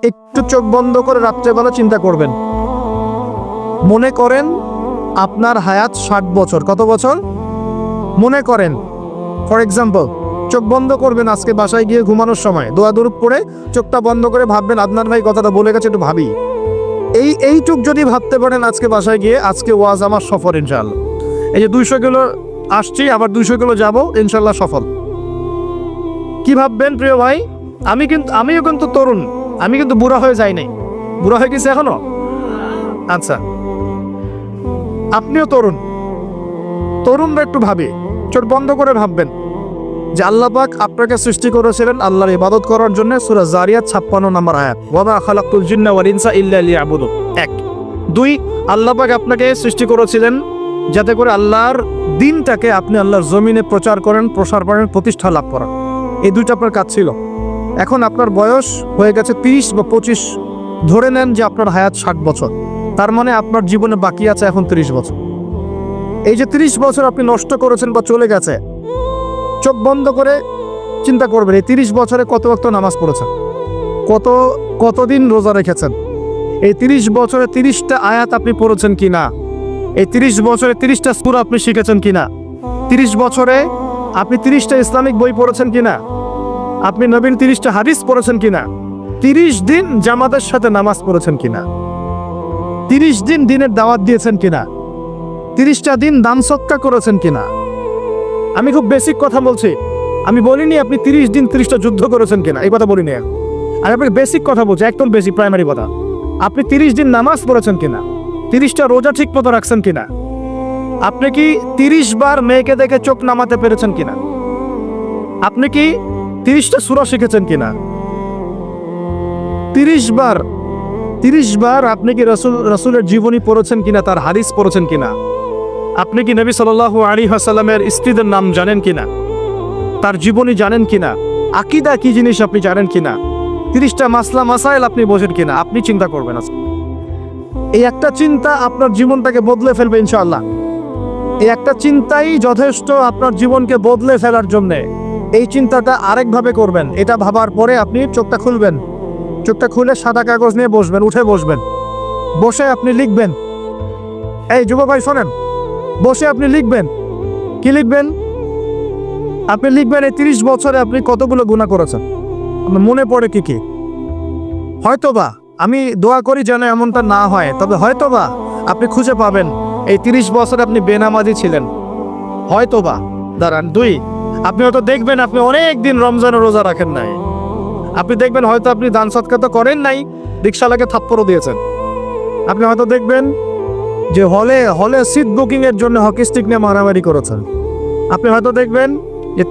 একটু চোখ বন্ধ করে রাত্রেবেলা চিন্তা করবেন। মনে করেন আপনার হায়াত 60 বছর। কত বছর? মনে করেন, ফর এক্সাম্পল, চোখ বন্ধ করবেন আজকে বাসায় গিয়ে ঘুমানোর সময়, দোয়া দুরূদ পড়ে চোখটা বন্ধ করে ভাববেন আদনান ভাই কথাটা বলে গেছে, একটু ভাবি। এইটুক যদি ভাবতে পারেন আজকে বাসায় গিয়ে, আজকে ওয়াজ আমার সফল ইনশাআল্লাহ। এই যে 200 কিলো আসছি, আবার 200 কিলো যাবো, ইনশাআল্লাহ সফল। কি ভাববেন প্রিয় ভাই? আমিও কিন্তু তরুণ, আমি কিন্তু বুড়া হয়ে যাই নাই। বুড়া হয়ে গেছে এখনো? আচ্ছা, আপনিও তরুণ। তরুণরা একটু ভাবে, চোখ বন্ধ করে ভাববেন যে আল্লাহ পাক আপনাকে সৃষ্টি করেছিলেন আল্লাহর ইবাদত করার জন্য। সূরা জারিয়াত 56 নম্বর আয়াত, ওয়া মা খালাকতুল জিন্না ওয়াল ইনসা ইল্লা লিয়াবুদুন। 1 2 আল্লাহ পাক আপনাকে সৃষ্টি করেছিলেন যাতে করে আল্লাহর দ্বীনটাকে আপনি আল্লাহর জমিনে প্রচার করেন, প্রসার করেন, প্রতিষ্ঠা লাভ করেন। এই দুইটা আপনার কাজ ছিল। এখন আপনার বয়স হয়ে গেছে 30 বা 25, ধরে নেন যে আপনার হায়াত 60 বছর। তার মানে আপনার জীবনে বাকি আছে এখন 30 বছর। এই যে 30 বছর আপনি নষ্ট করেছেন বা চলে গেছে, চোখ বন্ধ করে চিন্তা করবেন এই 30 বছরে কত ওয়াক্ত নামাজ পড়েছেন, কতদিন রোজা রেখেছেন, এই 30 বছরে 30টা আয়াত আপনি পড়েছেন কিনা, এই 30 বছরে 30টা সূরা আপনি শিখেছেন কিনা, 30 বছরে আপনি 30টা ইসলামিক বই পড়েছেন কিনা, আপনি নবীর 30টা হাদিস পড়েছেন কিনা, 30 দিন জামাতের সাথে নামাজ পড়েছেন কিনা, 30 দিন দিনের দাওয়াত দিয়েছেন কিনা, 30টা দিন দান সদকা করেছেন কিনা। আমি খুব বেসিক কথা বলছি, আমি বলিনি আপনি 30 দিন 30টা যুদ্ধ করেছেন কিনা, এই কথা বলিনি। আর আপনি বেসিক কথা বলছি, একদম বেসিক প্রাইমারি কথা। আপনি 30 দিন নামাজ পড়েছেন কিনা, 30টা রোজা ঠিক মতো রাখছেন কিনা, আপনি কি 30 বার মেয়েকে দেখে চোখ নামাতে পেরেছেন কিনা, আপনি কি 30টা সূরা শিখেছেন কিনা, 30 বার আপনি কি রাসূলের জীবনী পড়েছেন কিনা, তার হাদিস পড়েছেন কিনা, আপনি কি নবী সাল্লাল্লাহু আলাইহি ওয়াসাল্লামের স্ত্রীদের নাম জানেন কিনা, তার জীবনী জানেন কিনা, আকীদা কি জিনিস আপনি জানেন কিনা, 30টা মাসলা মাসাইল আপনি বোঝেন কিনা। আপনি চিন্তা করবেন, এই একটা চিন্তা আপনার জীবনটাকে বদলে ফেলবে ইনশাআল্লাহ। এই একটা চিন্তাই যথেষ্ট আপনার জীবনকে বদলে ফেলার জন্য। এই চিন্তাটা আরেকভাবে করবেন, এটা ভাবার পরে আপনি চোখটা খুলবেন, চোখটা খুলে সাদা কাগজ নিয়ে বসবেন, উঠে বসবেন, বসে আপনি লিখবেন। এই যুব ভাই শোনেন, বসে আপনি লিখবেন। কি লিখবেন? আপনি লিখবেন এই 30 বছরে আপনি কতগুলো গুনাহ করেছেন, আপনার মনে পড়ে কি কি। হয়তোবা, আমি দোয়া করি যেন এমনটা না হয়, তবে হয়তোবা আপনি খুঁজে পাবেন এই 30 বছরে আপনি বেনামাজি ছিলেন। হয়তোবা। দাঁড়ান, 2 আপনি হয়তো দেখবেন আপনি অনেক দিন রমজানের রোজা রাখেন নাই। আপনি দেখবেন হয়তো আপনি দান সদকা তো করেন নাই, রিকশাওয়ালাকে থাপ্পড়ও দিয়েছেন। আপনি হয়তো দেখবেন যে হলে সিট বুকিং এর জন্য হকি স্টিক নিয়ে মারামারি করেছেন। আপনি হয়তো দেখবেন যে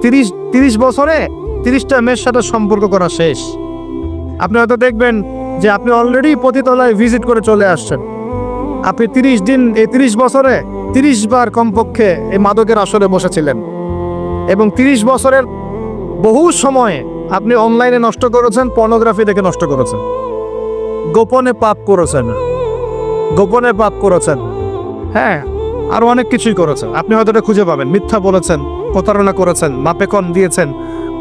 30 বছরে 30টা মেয়ের সাথে সম্পর্ক করা শেষ। আপনি হয়তো দেখবেন যে আপনি অলরেডি পতিতলায় ভিজিট করে চলে আসছেন। আপনি 30 দিন, এই 30 বছরে 30 বার কমপক্ষে এই মাদকের আসরে বসেছিলেন, এবং 30 বছরের বহু সময় আপনি অনলাইনে নষ্ট করেছেন, পর্নোগ্রাফি দেখে নষ্ট করেছেন, গোপনে পাপ করেছেন, হ্যাঁ, আরো অনেক কিছুই করেছেন। আপনি হয়তো এটা খুঁজে পাবেন। মিথ্যা বলেছেন, প্রতারণা করেছেন, মাপে কম দিয়েছেন,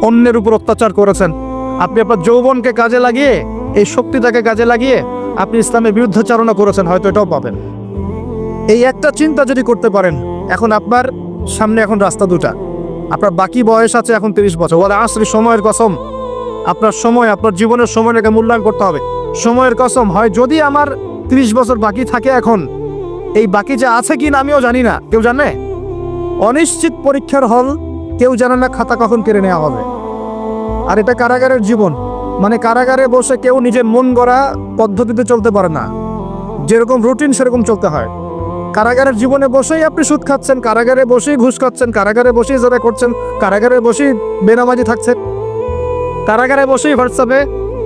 অন্যের উপর অত্যাচার করেছেন। আপনি আপনার যৌবনকে কাজে লাগিয়ে, এই শক্তিটাকে কাজে লাগিয়ে আপনি ইসলামের বিরুদ্ধাচারণা করেছেন, হয়তো এটাও পাবেন। এই একটা চিন্তা যদি করতে পারেন, এখন আপনার সামনে এখন রাস্তা দুটা। আপনার বাকি বয়স আছে এখন 30 বছর। ওয়াল আসরি, সময়ের কসম, আপনার সময়, আপনার জীবনের সময়টাকে মূল্যায়ন করতে হবে। সময়ের কসম, হয় যদি আমার 30 বছর বাকি থাকে, এখন এই বাকি যে আছে কিনা আমিও জানি না, কেউ জানে? অনিশ্চিত পরীক্ষার হল, কেউ জানে না খাতা কখন কেড়ে নেওয়া হবে। আর এটা কারাগারের জীবন, মানে কারাগারে বসে কেউ নিজের মন গড়া পদ্ধতিতে চলতে পারে না, যেরকম রুটিন সেরকম চলতে হয়। কারাগারের জীবনে বসেই আপনি সুদ খাচ্ছেন, কারাগারে বসেই ঘুষ খাচ্ছেন, কারাগারে বসেই জেরা করছেন, কারাগারে বসেই বেনামাজি থাকছেন, কারাগারে বসেই হোয়াটসঅ্যাপে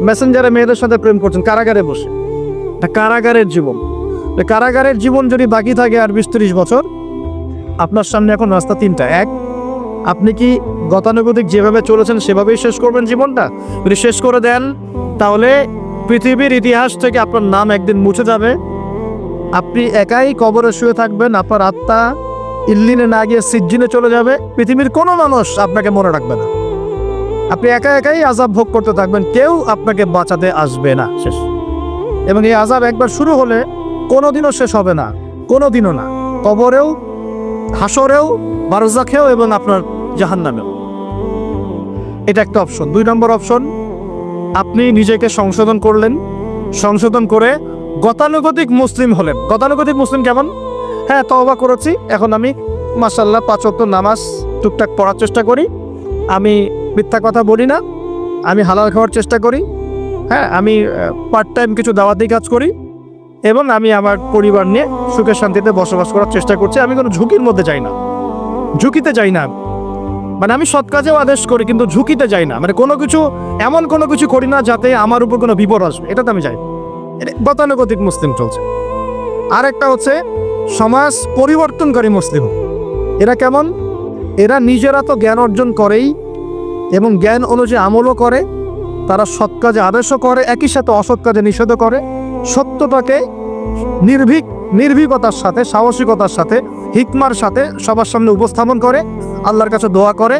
মেসেঞ্জারে মেয়েদের সাথে প্রেম করছেন, কারাগারে বসে। এটা কারাগারের জীবন। কারাগারের জীবন যদি বাকি থাকে আর 20-30 বছর, আপনার সামনে এখন রাস্তা 3টা। 1, আপনি কি গতানুগতিক যেভাবে চলেছেন সেভাবেই শেষ করবেন জীবনটা? যদি শেষ করে দেন, তাহলে পৃথিবীর ইতিহাস থেকে আপনার নাম একদিন মুছে যাবে। আপনি একাই কবরে শুয়ে থাকবেন, আপনার আত্মা ইল্লিনে না গিয়ে সিজ্জিনে চলে যাবে। পৃথিবীর কোনো মানুষ আপনাকে মনে রাখবে না। আপনি একা একাই আযাব ভোগ করতে থাকবেন, কেউ আপনাকে বাঁচাতে আসবে না, শেষ। এবং এই আযাব একবার শুরু হলে কোনোদিনও শেষ হবে না, কোনোদিনও না, কবরেও, হাসরেও, বারজাখেও এবং আপনার জাহান্নামেও। এটা একটা অপশন। 2 নম্বর অপশন, আপনি নিজেকে সংশোধন করলেন, সংশোধন করে গতানুগতিক মুসলিম হলেন। গতানুগতিক মুসলিম কেমন? হ্যাঁ, তওবা করেছি, এখন আমি মাশাআল্লাহ 5 ওয়াক্ত নামাজ টুকটাক পড়ার চেষ্টা করি, আমি মিথ্যা কথা বলি না, আমি হালাল খাওয়ার চেষ্টা করি, হ্যাঁ, আমি পার্ট টাইম কিছু দাওয়াতি কাজ করি, এবং আমি আমার পরিবার নিয়ে সুখে শান্তিতে বসবাস করার চেষ্টা করছি। আমি কোনো ঝুঁকির মধ্যে যাই না, ঝুঁকিতে যাই না, মানে আমি সৎ কাজেও আদেশ করি কিন্তু ঝুঁকিতে যাই না, মানে কোনো কিছু, এমন কোনো কিছু করি না যাতে আমার উপর কোনো বিপদ আসবে, এটাতে আমি যাই। এটা গতানুগতিক মুসলিম চলছে। আর একটা হচ্ছে সমাজ পরিবর্তনকারী মুসলিম। এরা কেমন? এরা নিজেরা তো জ্ঞান অর্জন করেই এবং জ্ঞান অনুযায়ী আমলও করে, তারা সৎ কাজে আদেশও করে, একই সাথে অসৎ কাজে নিষেধও করে, সত্যটাকে নির্ভীকতার সাথে, সাহসিকতার সাথে, হিকমার সাথে সবার সামনে উপস্থাপন করে, আল্লাহর কাছে দোয়া করে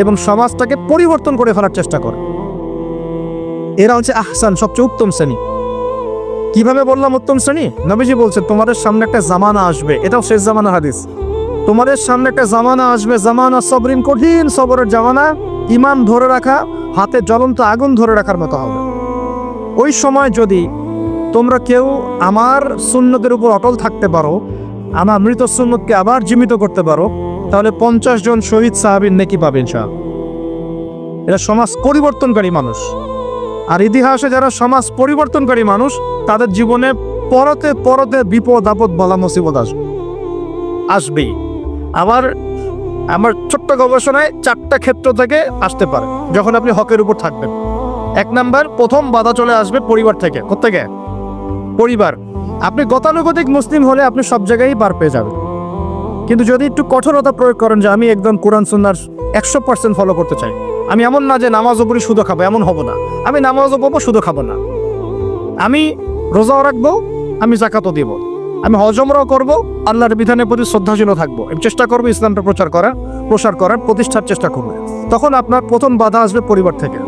এবং সমাজটাকে পরিবর্তন করে ফেলার চেষ্টা করে। এরা হচ্ছে আহসান, সবচেয়ে উত্তম শ্রেণী। কিভাবে বললাম উত্তম শ্রেণী? নবীজি বলছে তোমাদের সামনে একটা জামানা আসবে, এটাও শেষ জামানা হাদিস। তোমাদের সামনে একটা জামানা আসবে, জামানা সবরিন, কঠিন সবরের জামানা, ঈমান ধরে রাখা হাতে জ্বলন্ত আগুন ধরে রাখার মতো হবে। ওই সময় যদি তোমরা কেউ আমার সুন্নতের উপর অটল থাকতে পারো, আমার মৃত সুন্নতকে আবার জীবিত করতে পারো, তাহলে 50 জন শহীদ সাহাবীর নেকি পাবে ইনশাআল্লাহ। এরা সমাজ পরিবর্তনকারী মানুষ। আর ইতিহাসে যারা সমাজ পরিবর্তনকারী মানুষ, তাদের জীবনে পরতে পরতে বিপদ আপদ বলা মুসিবত আসবেই। আমার ছোট্ট গবেষণায় 4টা ক্ষেত্র থেকে আসতে পারে যখন আপনি হকের উপর থাকবেন। 1 নাম্বার, প্রথম বাধা চলে আসবে পরিবার থেকে। কোত্থেকে? পরিবার। আপনি গতানুগতিক মুসলিম হলে আপনি সব জায়গায় পার পেয়ে যাবেন, কিন্তু যদি একটু কঠোরতা প্রয়োগ করেন যে আমি একদম কোরআন সুন্নাহর 100% ফলো করতে চাই, আমি এমন না যে নামাজও পড়ি শুধু খাবো, এমন হব না। আমি নামাজও পড়বো, শুধু খাবো না, আমি রোজাও রাখবো, আমি যাকাতও দিব, আমি হজ উমরাও করবো, আল্লাহর বিধানের প্রতি শ্রদ্ধাশীল থাকবো, আমি চেষ্টা করবো ইসলামটা প্রসার করার, প্রতিষ্ঠার চেষ্টা করবো। তখন আপনার প্রথম বাধা আসবে পরিবার থেকে।